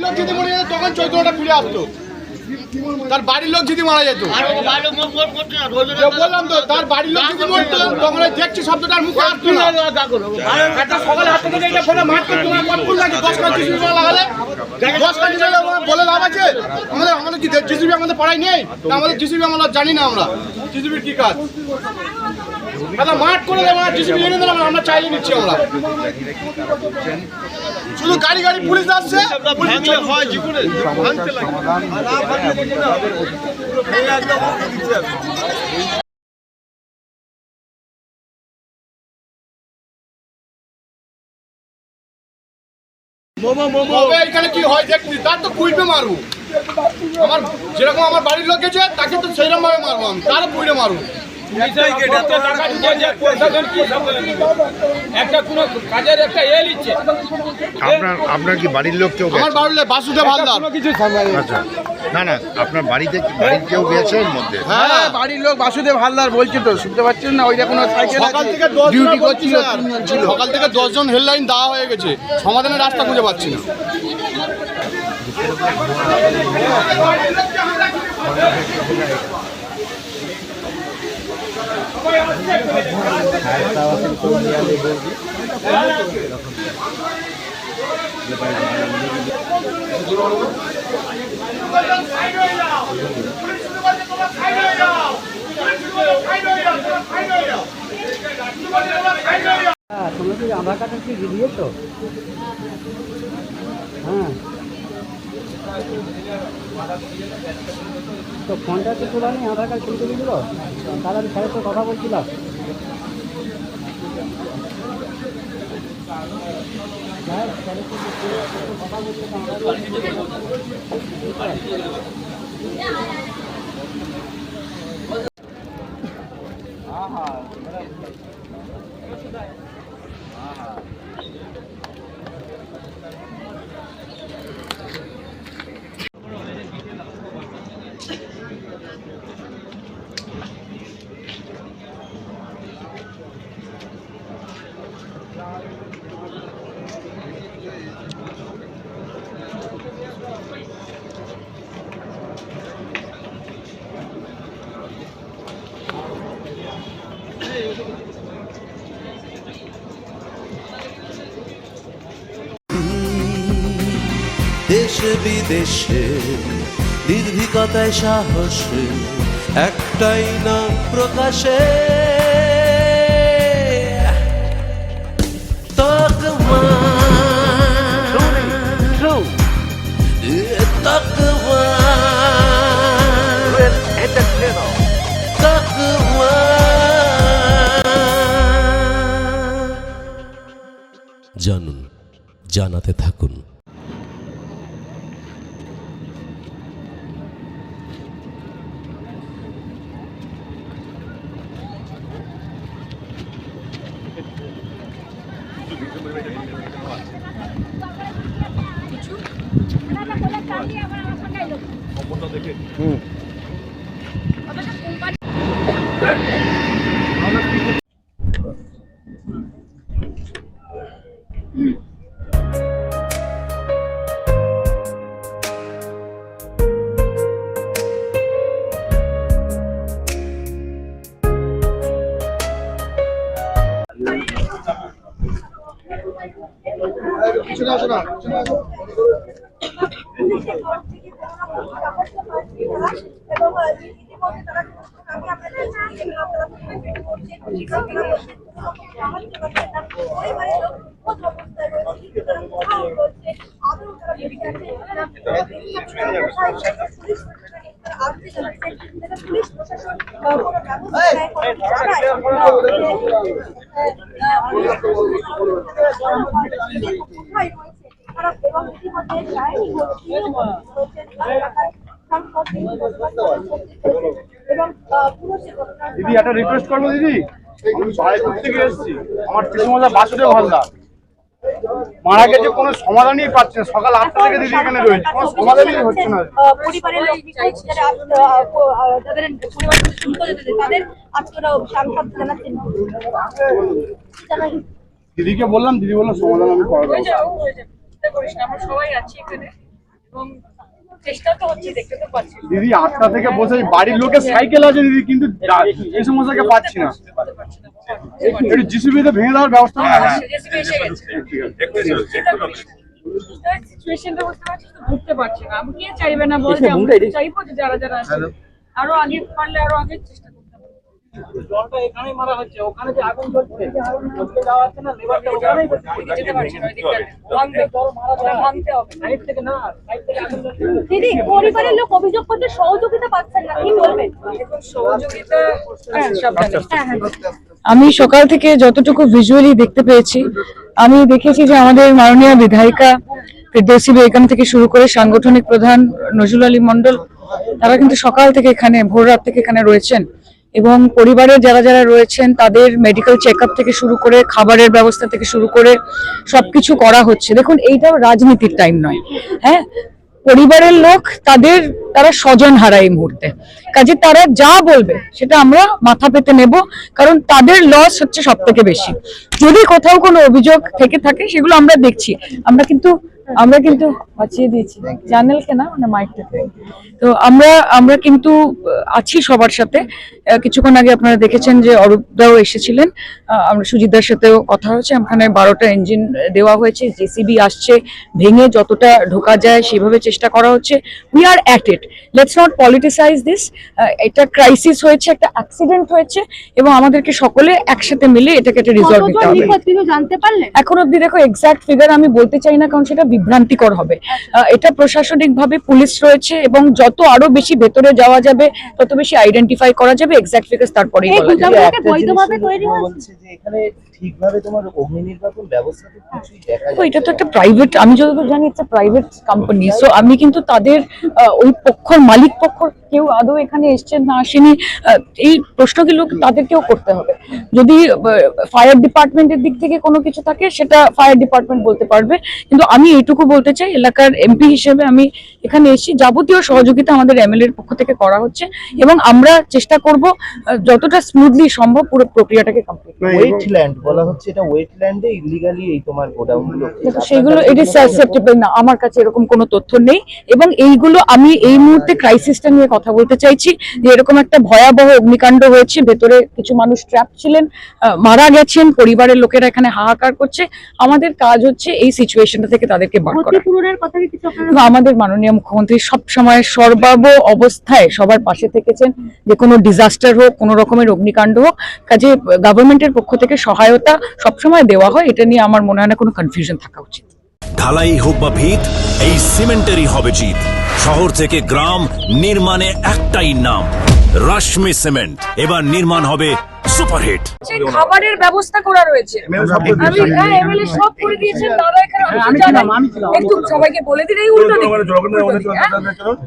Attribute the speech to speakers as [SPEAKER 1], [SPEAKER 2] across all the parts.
[SPEAKER 1] লোক যদি মরে যেত তখন চৈতন্যটা ফিরে আসতো। তার বাড়ির লোক যদি মারা যেত, বললাম তো, তার বাড়ির লোক যদি মরতো তখন দেখছি শব্দটার মুখে আসতো না। সকালে হাত থেকে এটা ফোনে মারতে তোমার কত ফুল লাগে 10 কাজ জিসিবি লাগালে 10 কাজ জিসিবি বলে লাভ আছে? আমাদের কি জিসিবি আমাদের পাড়ায় নেই? আমাদের জিসিবি আমরা জানি না, আমরা জিসিবির কি কাজ? দাদা মাঠ করে দেবো, জিসিবি এনে দিলাম, আমরা চাইলে নিচ্ছি। আমরা শুধু গাড়ি গাড়ি পুলিশ আসছে, এখানে কি হয় দেখছি, তার তো কুইটে মারবো। আমার যেরকম আমার বাড়ির লোক গেছে তাকে তো সেইরকম ভাবে মারবো, আমি তারও কুইটে মারবো।
[SPEAKER 2] আপনার কি বাড়ির লোক কেউ?
[SPEAKER 1] আমার বাড়ির লোক বাসুদেব হালদার।
[SPEAKER 2] আচ্ছা, না না, আপনার বাড়িতে বাড়ির কেউ গেছে এর মধ্যে?
[SPEAKER 3] হ্যাঁ, বাড়ির লোক বাসুদেব হালদার বলছে তো, শুনতে পাচ্ছেন না? ওই দেখুন সাইকেল
[SPEAKER 1] সকাল থেকে 10
[SPEAKER 3] ডিউটি করছিল, 3 জন ছিল।
[SPEAKER 1] সকাল থেকে 10 জন হেডলাইন দেওয়া হয়ে গেছে, সমাধানের রাস্তা খুঁজে পাচ্ছি না।
[SPEAKER 4] তোমরা কি আধার কার্ডটা কি দিয়েছো? হ্যাঁ, তো ফোনটা তো তোলা নেই, আধার কার্ড খুলতে দিল। তাহলে আমি স্যারের তো কথা বলছিলাম। স্যারের সাথে কথা বলছিলাম।
[SPEAKER 5] দেশে বিদেশে নির্ভীকতায় সাহসে একটাই নাম প্রকাশে, তকমা তকমা তকমা। জানুন, জানাতে থাকুন।
[SPEAKER 1] দিদি একটা রিকোয়েস্ট করবো দিদি, ভাই করতে গিয়ে এসেছি, আমার টিসমজা বাসুদেব হালদার মারা গেছে, কোনো সমাধানই পাচ্ছে না। সকাল 8টা থেকে দিদি এখানে রয়েছে, কোনো সমাধানই হচ্ছে না।
[SPEAKER 6] পরিবারের লোক যাদের পরিবার তাদের আজকে সাংবাদ জানাচ্ছেন।
[SPEAKER 1] দিদিকে বললাম, দিদি বললো সমাধান আমি করবো।
[SPEAKER 6] আমরা সবাই আছি এখানে।
[SPEAKER 7] এবং চেষ্টা তো হচ্ছে, দেখতে তো পাচ্ছি।
[SPEAKER 3] দিদি 8টা থেকে বসে বাড়ির লোকের সাইকেল আছে দিদি, কিন্তু এই সমস্যাকে পাচ্ছি না। একটু জিসিবিতে ভেঙে দেওয়ার ব্যবস্থা করা যায়।
[SPEAKER 7] জেসিবি এসে গেছে। সিচুয়েশনটা বুঝতে পারছি, তো ঘুরতে পারছি না। আমি কে চাইবে না বলতে, আমরা চাইবো যে যারা যারা আছে আরো আগে পারলে আরো আগে চেষ্টা করতে হবে।
[SPEAKER 4] জলটা এখানেই মারা হচ্ছে, ওখানে যে আগুন জ্বলছে জ্বলতে যাওয়া হচ্ছে না, লেবারটা ওখানেই
[SPEAKER 7] যেতে পারছি না, ওই দিকটা ভাঙতে হবে।
[SPEAKER 4] সাইড থেকে না, সাইড থেকে আগুন জ্বলছে।
[SPEAKER 6] দিদি, পরিবারের লোক অভিযোগ করছে সহযোগিতা পাচ্ছেন না, কি বলবেন?
[SPEAKER 7] সহযোগিতা
[SPEAKER 8] আমি সকাল থেকে যতটুকু ভিজুয়ালি দেখতে পেয়েছি, আমি দেখেছি যে আমাদের মাননীয় বিধায়িকা ফিরদৌসী বেগম থেকে শুরু করে সাংগঠনিক প্রধান নজরুল আলী মন্ডল, তারা কিন্তু সকাল থেকে এখানে, ভোর রাত থেকে এখানে রয়েছেন এবং পরিবারের যারা যারা রয়েছেন তাদের মেডিকেল চেক আপ থেকে শুরু করে খাবারের ব্যবস্থা থেকে শুরু করে সবকিছু করা হচ্ছে। দেখুন, এইটাও রাজনীতির টাইম নয়, হ্যাঁ, পরিবারের লোক তারা স্বজন হারায় এই মুহূর্তে, কাজে তারা যা বলবে সেটা আমরা মাথা পেতে নেব, কারণ তাদের লস হচ্ছে সব থেকে বেশি। যদি কোথাও কোনো অভিযোগ থেকে থাকে সেগুলো আমরা দেখছি, আমরা কিন্তু বাঁচিয়ে দিয়েছি চ্যানেলকে না, মানে মাইকটাকে। তো আমরা কিন্তু আছি সবার সাথে। কিছুক্ষণ আগে আপনারা দেখেছেন যে অরূপদাও এসেছিলেন, আমরা সুজিতদার সাথেও কথা হয়েছে। ওখানে 12টা ইঞ্জিন দেওয়া হয়েছে, জেসিবি আসছে, ভেঙে যতটা ঢোকা যায় সেভাবে চেষ্টা করা হচ্ছে। We are at it, let's not politicise this. এটা ক্রাইসিস হয়েছে, একটা অ্যাক্সিডেন্ট হয়েছে এবং আমাদেরকে সকলে একসাথে মিলে এটাকে একটা রিজলভ দিতে হবে।
[SPEAKER 6] কতজন জানতে পারলেন?
[SPEAKER 8] এখন অব্দি দেখো এক্সাক্ট ফিগার আমি বলতে চাই না, কারণ সেটা বিভ্রান্তিকর হবে। এটা প্রশাসনিক ভাবে পুলিশ রয়েছে এবং যত আরো বেশি ভেতরে যাওয়া যাবে তত বেশি আইডেন্টিফাই করা যাবে, এক্সাক্ট ফিগার তারপরেই বলা যাবে।
[SPEAKER 6] বৈধভাবে তৈরি হয়েছে
[SPEAKER 9] যে এখানে ঠিকভাবে তোমার অগ্নি নির্বাপন ব্যবস্থা তো কিছুই দেখা
[SPEAKER 8] তো এটা তো একটা প্রাইভেট, আমি যতদূর জানি একটা প্রাইভেট কোম্পানি, সো আমি কিন্তু তাদের ওই পক্ষর মালিক পক্ষ কেউ আদৌ এখানে এসছেন না আসেনি, এই প্রশ্নগুলো তাদেরকেও করতে হবে। যদি ফায়ার ডিপার্টমেন্টের দিক থেকে কোনো কিছু থাকে সেটা ফায়ার ডিপার্টমেন্ট বলতে পারবে, কিন্তু আমি এইটুকু বলতে চাই, এলাকার এমপি হিসেবে আমি এখানে এসেছি, যাবতীয় সহযোগিতা আমাদের এমএলএর পক্ষ থেকে করা হচ্ছে এবং আমরা চেষ্টা করব যতটা স্মুথলি সম্ভব পুরো প্রক্রিয়াটাকে কমপ্লিট।
[SPEAKER 9] ওয়েটল্যান্ড বলা হচ্ছে, এটা ওয়েটল্যান্ডে ইলিগালি এই তোমার গোডাউনগুলো,
[SPEAKER 8] সেগুলো ইট ইজ সাসেপ্টেবল না, আমার কাছে এরকম কোনো তথ্য নেই এবং এইগুলো আমি এই মুহূর্তে ক্রাইসিসটা নিয়ে কথা বলতে চাইছি যে এরকম একটা ভয়াবহ অগ্নিকাণ্ড হয়েছে, ভেতরে কিছু মানুষ ট্র্যাপ ছিলেন, মারা গেছেন, পরিবারের লোকেরা এখানে হাহাকার করছে। আমাদের কাজ হচ্ছে এই সিচুয়েশনটা থেকে তাদেরকে বার করা।
[SPEAKER 6] ক্ষতিপূরণের কথা কি কিছু আপনারা?
[SPEAKER 8] আমাদের মাননীয় মুখ্যমন্ত্রী সব সময় সর্বাব অবস্থায় সবার পাশে থেকেছেন, যে কোনো ডিজাস্টার হোক, কোনো রকমের অগ্নিকাণ্ড হোক, কাজে গভর্নমেন্টের পক্ষ থেকে সহায়তা সবসময় দেওয়া হয়, এটা নিয়ে আমার মনে হয় না কোনো কনফিউশন থাকা উচিত।
[SPEAKER 10] ঢালাই হোক বা ভিত, এই সিমেন্টেরই হবে জিত। শহর থেকে গ্রাম, নির্মাণে একটাই নাম, রাশমি সিমেন্ট। এবার নির্মাণ হবে সুপারহিট।
[SPEAKER 7] খাবারের ব্যবস্থা করা রয়েছে, আমি এমএলএ সব করে দিয়েছেন, দাদা এখানে একটু সবাইকে বলে দিন এই উল্টো দিকে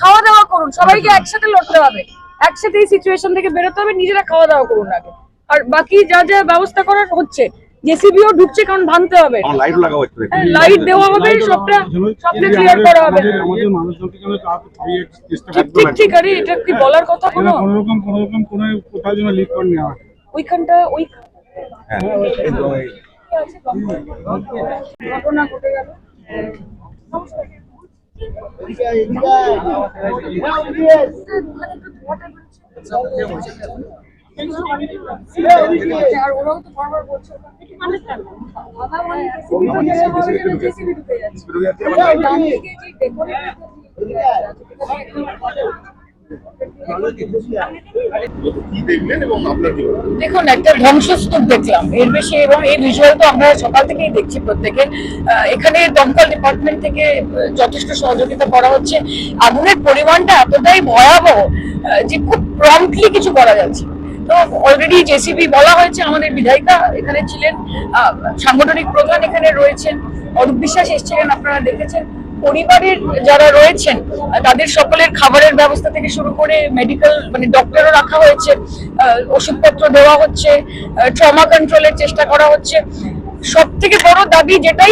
[SPEAKER 7] খাওয়া দাওয়া করুন, সবাইকে একসাথে লড়তে হবে, একসাথে এই সিচুয়েশন থেকে বেরোতে হবে, নিজেরা খাওয়া দাওয়া করুন আগে, আর বাকি যা যা ব্যবস্থা করার হচ্ছে, জেসিবিও ঢুকছে কারণ ভাঙতে হবে, লাইট দেওয়া হবে, সবটা ক্লিয়ার করা হবে। ঠিক ঠিক, আরে এটা কি বলার কথা? কোনো
[SPEAKER 3] কোথাও যেন লিক করে নেওয়া হয়
[SPEAKER 7] ওইখানটা ওই ঘটনা ঘটে গেল। আর ওরাও তো বারবার বলছে
[SPEAKER 8] দেখুন, একটা ধ্বংসস্তূপ দেখলাম, এর বেশি, এবং এই ভিজুয়াল তো আমরা সকাল থেকেই দেখছি প্রত্যেকে। এখানে দমকল ডিপার্টমেন্ট থেকে যথেষ্ট সহযোগিতা করা হচ্ছে। আগুনের পরিমাণটা এতটাই ভয়াবহ যে খুব প্রম্পটলি কিছু করা যাচ্ছে। তো অলরেডি জেসিবি বলা হয়েছে, আমাদের বিধায়িকা এখানে ছিলেন, সাংগঠনিক প্রধান এখানে রয়েছেন, অরূপ বিশ্বাস এসেছিলেন, আপনারা দেখেছেন। পরিবারের যারা রয়েছেন তাদের সকলের খাবারের ব্যবস্থা থেকে শুরু করে মেডিকেল, মানে ডক্টরও রাখা হয়েছে, ওষুধপত্র দেওয়া হচ্ছে, ট্রমা কন্ট্রোলের চেষ্টা করা হচ্ছে। সব থেকে বড় দাবি যেটা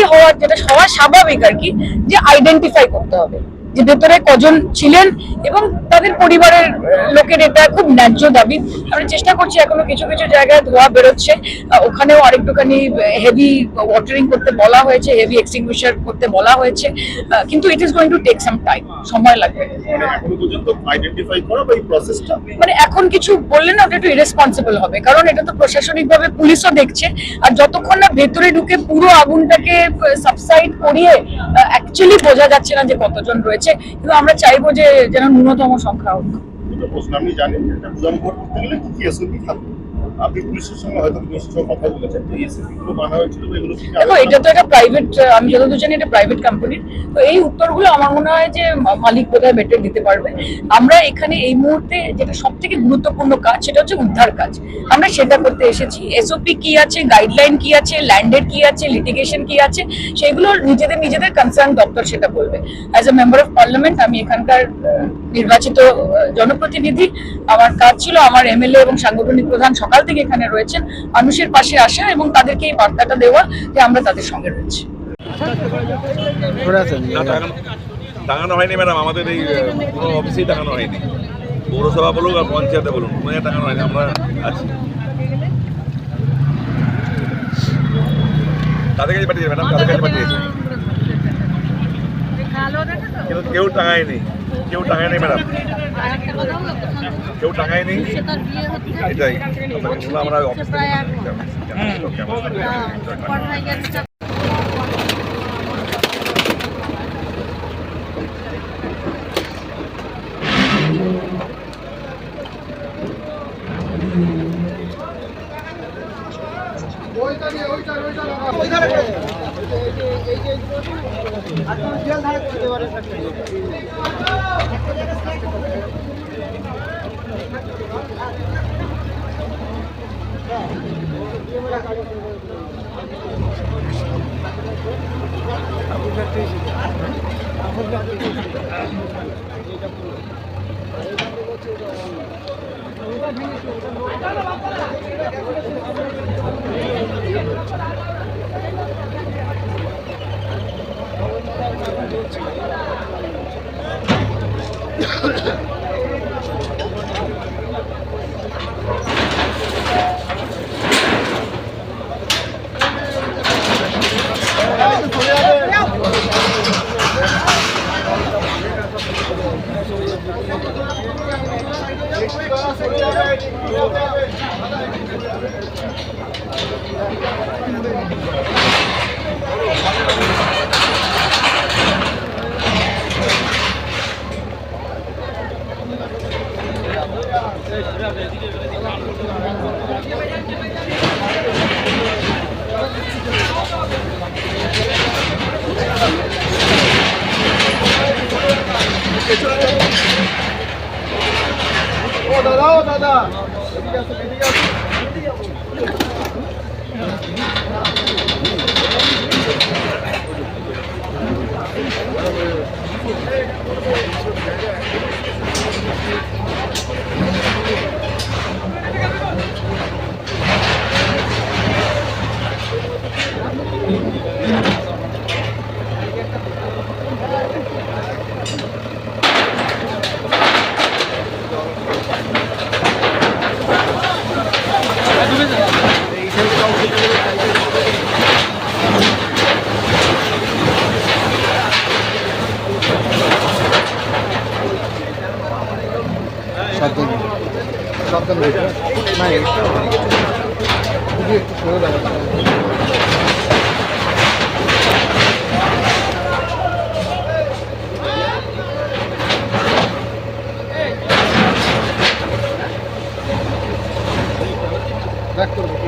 [SPEAKER 8] হওয়া স্বাভাবিক আর কি, যে আইডেন্টিফাই করতে হবে, যে ভেতরে কজন ছিলেন এবং তাদের পরিবারের লোকের এটা খুব ন্যায্য দাবি। আমরা চেষ্টা করছি, এখনো কিছু কিছু জায়গায় ধোঁয়া বেরোচ্ছে, ওখানেও আরেকটুখানি হেভি ওয়াটারিং করতে বলা হয়েছে, হেভি এক্সটিংগুইশার করতে বলা হয়েছে, কিন্তু it is going to take some time, সময় লাগবে। মানে এখন কিছু বললে না ওটা একটু ইরেসপন্সিবল হবে, কারণ এটা তো প্রশাসনিক ভাবে পুলিশও দেখছে, আর যতক্ষণ না ভেতরে ঢুকে পুরো আগুনটাকে সাবসাইড করিয়ে অ্যাকচুয়ালি বোঝা যাচ্ছে না যে কতজন রয়েছে, কিন্তু আমরা চাইবো যে যেন ন্যূনতম সংখ্যা হোক।
[SPEAKER 2] আপনি জানেন করতে গেলে কি এসওপি থাকবে, আপনি পুলিশের সঙ্গে হয়তো পুলিশের সঙ্গে কথা বলেছেন, তো এসওপি গুলো বানা হয়েছিল, এগুলো কি?
[SPEAKER 8] দেখো, এটা তো একটা প্রাইভেট, আমি যতদূর জানি এটা প্রাইভেট কোম্পানির, তো এই উত্তরগুলো আমার মনে হয় যে মালিক বোধহয় বেটার দিতে পারবে। আমরা এখানে এই মুহূর্তে যেটা সব থেকে গুরুত্বপূর্ণ কাজ সেটা হচ্ছে উদ্ধার কাজ, আমরা সেটা করতে এসেছি। এসওপি কি আছে, গাইডলাইন কি আছে, ল্যান্ডেড কি আছে, লিটিগেশন কি আছে, সেগুলো নিজেদের কনসার্ন দপ্তর সেটা বলবে। As a member of parliament, আমি এখানকার নির্বাচিত জনপ্রতিনিধি, আমার কাজ ছিল আমার এমএলএ এবং সাংগঠনিক প্রধান সকাল থেকে এখানে রয়েছেন, মানুষের পাশে আসা এবং তাদেরকে এই বার্তাটা দেওয়া যে আমরা তাদের সঙ্গে রয়েছি।
[SPEAKER 11] টাঙানো হয়নি ম্যাডাম, আমাদের এই পুরো অফিসেই টাঙানো হয়নি, পৌরসভা বলুন আর পঞ্চায়েতে বলুন, কোথায় টাঙানো হয়নি, আমরা আছি। তাদের কাছে পাঠিয়েছে ম্যাডাম, তাদের কাছে পাঠিয়েছে, কিন্তু কেউ টাঙায়নি, কেউ টাঙায়নি ম্যাডাম, কেউ টাঙায়নি, এটাই আমরা অফিস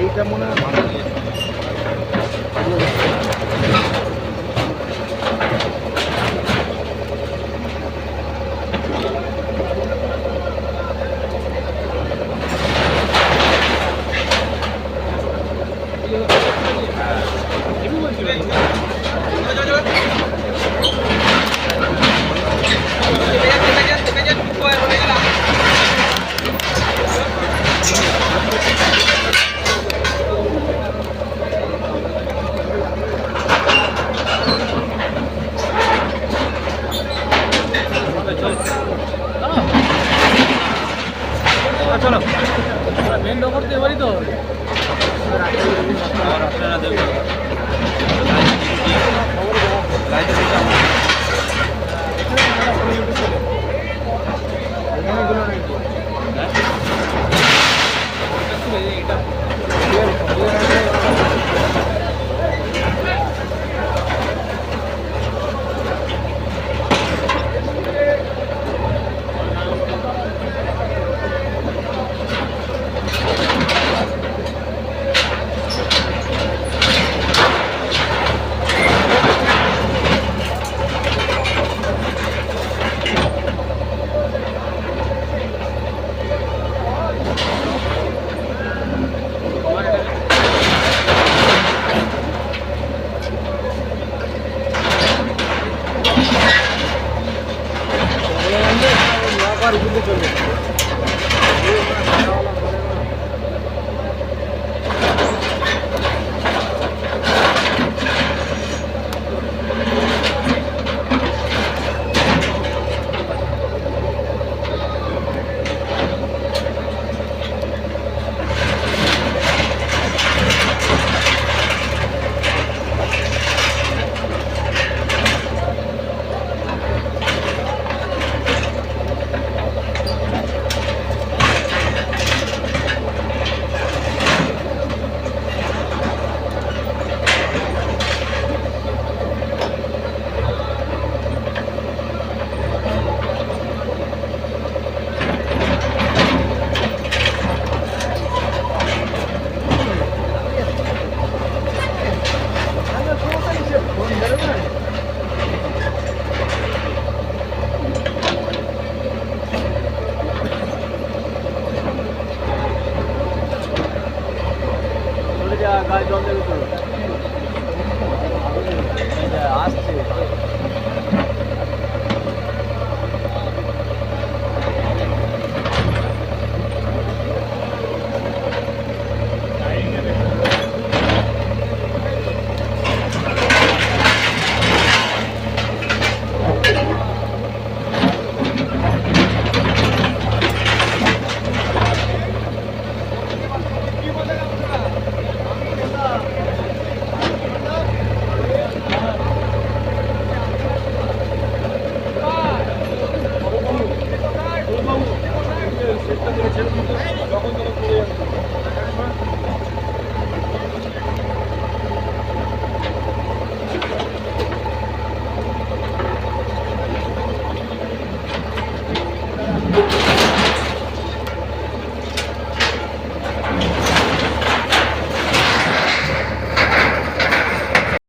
[SPEAKER 2] এইটা মনে হয়
[SPEAKER 4] চলো মেন ডোর তো এবারই তো আপনারা দেখবেন আবার ঘুরতে চলবে